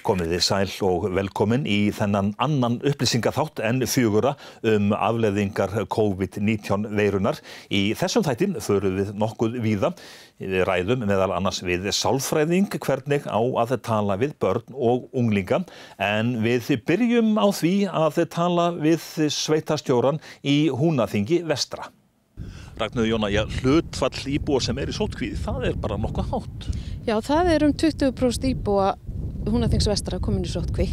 Komið þið sæl og velkomin í þennan annan upplýsingaþátt en fjögurra afleiðingar COVID-19 veirunar. Í þessum þætti förum við nokkuð víða. Við ræðum meðal annars við sálfræðing hvernig á að tala við börn og unglinga. En við byrjum á því að tala við sveitastjóran í Húnaþingi vestra. Ragnheiður Jóna, hlutfall íbúa sem í sóttkví, það bara nokkuð hátt. Já, það 20% íbúa Húnaþings vestra komin í sóttkví.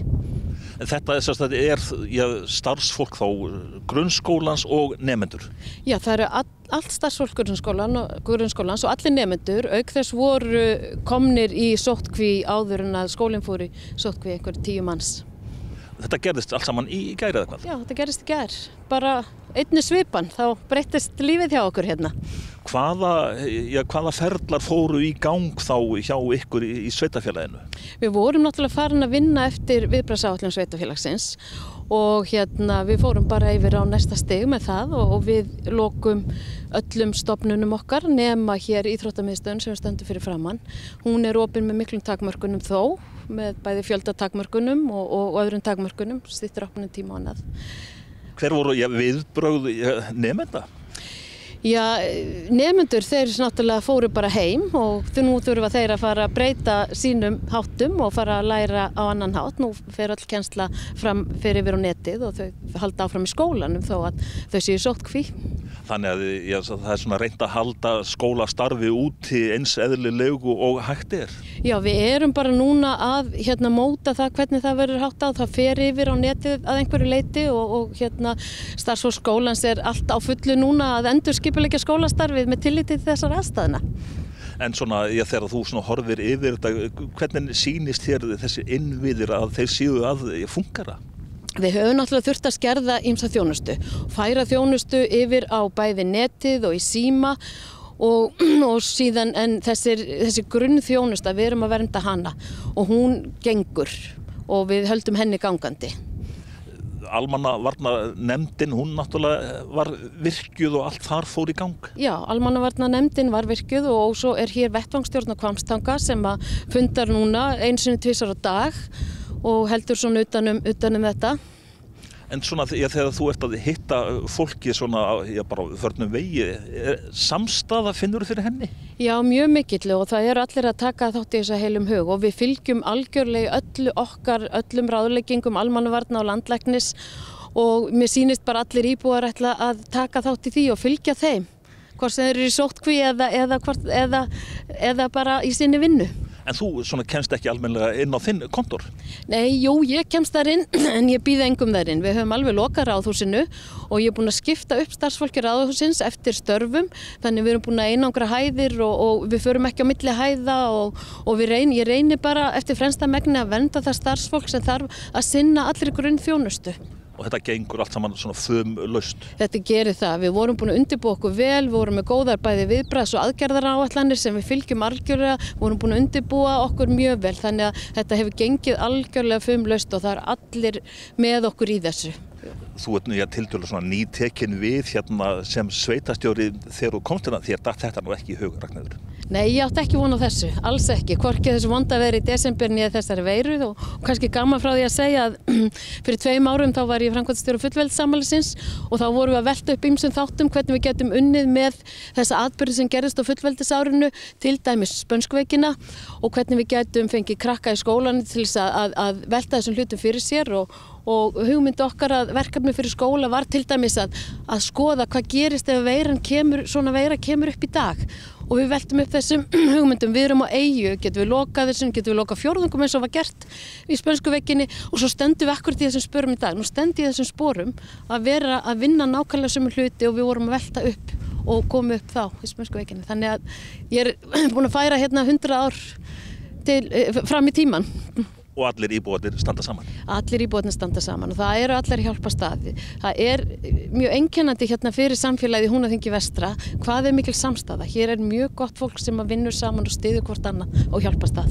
Þetta starfsfólk þá grunnskólans og nemendur? Já, það allt starfsfólk grunnskólans og allir nemendur, auk þess voru komnir í sóttkví áður en að skólinn fór í sóttkví einhver 10 manns. Þetta gerðist allt saman í gær eða hvað? Já, þetta gerðist í gær. Bara einni svipan, þá breyttist lífið hjá okkur hérna. Hvaða ferlar fóru í gang þá hjá ykkur í sveitafélaginu? Við vorum náttúrulega farin að vinna eftir viðbragðsáætlun sveitafélagsins og við fórum bara yfir á næsta stig með það og við lokum öllum stofnunum okkar nema hér íþróttamiðstöðin sem stendur fyrir framann. Hún opin með miklum takmörkunum þó, með bæði fjöldatakmörkunum og öðrum takmörkunum, styttir opnunartíma og annað. Hver voru viðbrögð nemenda? Já, nemendur þeir náttúrulega fóru bara heim og nú þurfa þeir að fara að breyta sínum háttum og fara að læra á annan hátt. Nú fer öll kennsla fram fyrir yfir á netið og þau halda áfram í skólanum þó að þau séu sóttkví. Þannig að það svona reynt að halda skólastarfi úti eins eðlilegu og hægt Já, við bara núna að móta það hvernig það verður háttað. Það fer yfir á netið að einhverju leyti og starfsfólk skólans allt á fullu núna að endurskipuleggja skólastarfið með tilliti til þessar aðstæðna. En þegar þú horfir yfir þetta, hvernig sýnist þér þessi innviðir að þeir séu að fúnkera? Við höfum náttúrulega þurft að skerða ýmsa þjónustu, færa þjónustu yfir á bæði netið og í síma og síðan en þessi grunnþjónusta, við erum að vernda hana og hún gengur og við höldum henni gangandi. Almannavarnanefndin, hún náttúrulega var virkjuð og allt þar fór í gang? Já, almannavarnanefndin var virkjuð og svo hér vettvangsstjórn á Hvammstanga sem að fundar núna 1–2 á dag og heldur svona utanum þetta. En þegar þú ert að hitta fólki bara förnum vegi, samstaða finnur fyrir henni? Já, mjög mikill og það allir að taka þátt í þessa heilum hug og við fylgjum algjörlega öllum ráðleggingum almannavarna og landlæknis og mér sýnist bara allir íbúar ætla að taka þátt í því og fylgja þeim, hvort sem þeir eru í sóttkví eða bara í sinni vinnu. En þú kemst ekki almennilega inn á þinn kontor? Nei, jú, ég kemst þar inn en ég býð engum þar inn. Við höfum alveg lokað ráðhúsinu og ég búin að skipta upp starfsfólki ráðhúsins eftir störfum. Þannig við erum búin að einangra hæðir og við förum ekki á milli hæða og ég reyni bara eftir fremsta megni að vernda það starfsfólk sem þarf að sinna allri grunnþjónustu. Og þetta gengur allt saman fumlaust? Þetta gerir það. Við vorum búin að undirbúa okkur vel, við vorum með góðar bæði viðbragðs- og aðgerðaráætlanir sem við fylgjum algjörlega, við vorum búin að undirbúa okkur mjög vel, þannig að þetta hefur gengið algjörlega fumlaust og það allir með okkur í þessu. Þú tiltölulega nýtekin við sem sveitastjóri þegar þú komst þér datt þetta nú ekki í hug, Ragnheiður? Nei, ég átti ekki von á þessu, alls ekki, hvorki þessu vonda veðri í desember né þessari veiru og kannski gaman frá því að segja að fyrir 2 árum þá var ég framkvæmdastjóri fullveldisafmælisins og þá vorum við að velta upp ýmsum þáttum hvernig við getum unnið með þessa atburði sem gerðist á fullveldisárinu, til dæmis spönskveikina og hvernig við getum fengið krakka í skólan til þess að velta þessum hlutum fyrir sér og hugmynd okkar að verkefni fyrir skóla var til dæmis að skoða hvað gerist ef svona veira kemur upp í dag og við veltum upp þessum hugmyndum. Við erum á eyju, getum við lokað fjórðungum eins og var gert í spönskuveikinni og svo stöndum við akkurat í þessum spörum í dag. Nú stend í þessum sporum að vera að vinna nákvæmlega sömu hluti og við vorum að velta upp og koma upp þá í spönskuveikinni. Þannig að ég búin að færa 100 ár fram í tíman. Og allir íbúarnir standa saman? Allir íbúarnir standa saman og það allir að hjálpa staði. Það mjög einkennandi fyrir samfélagið í Húnaþingi vestra hvað mikil samstaða. Hér mjög gott fólk sem vinnur saman og styður hvort annað og hjálpa stað.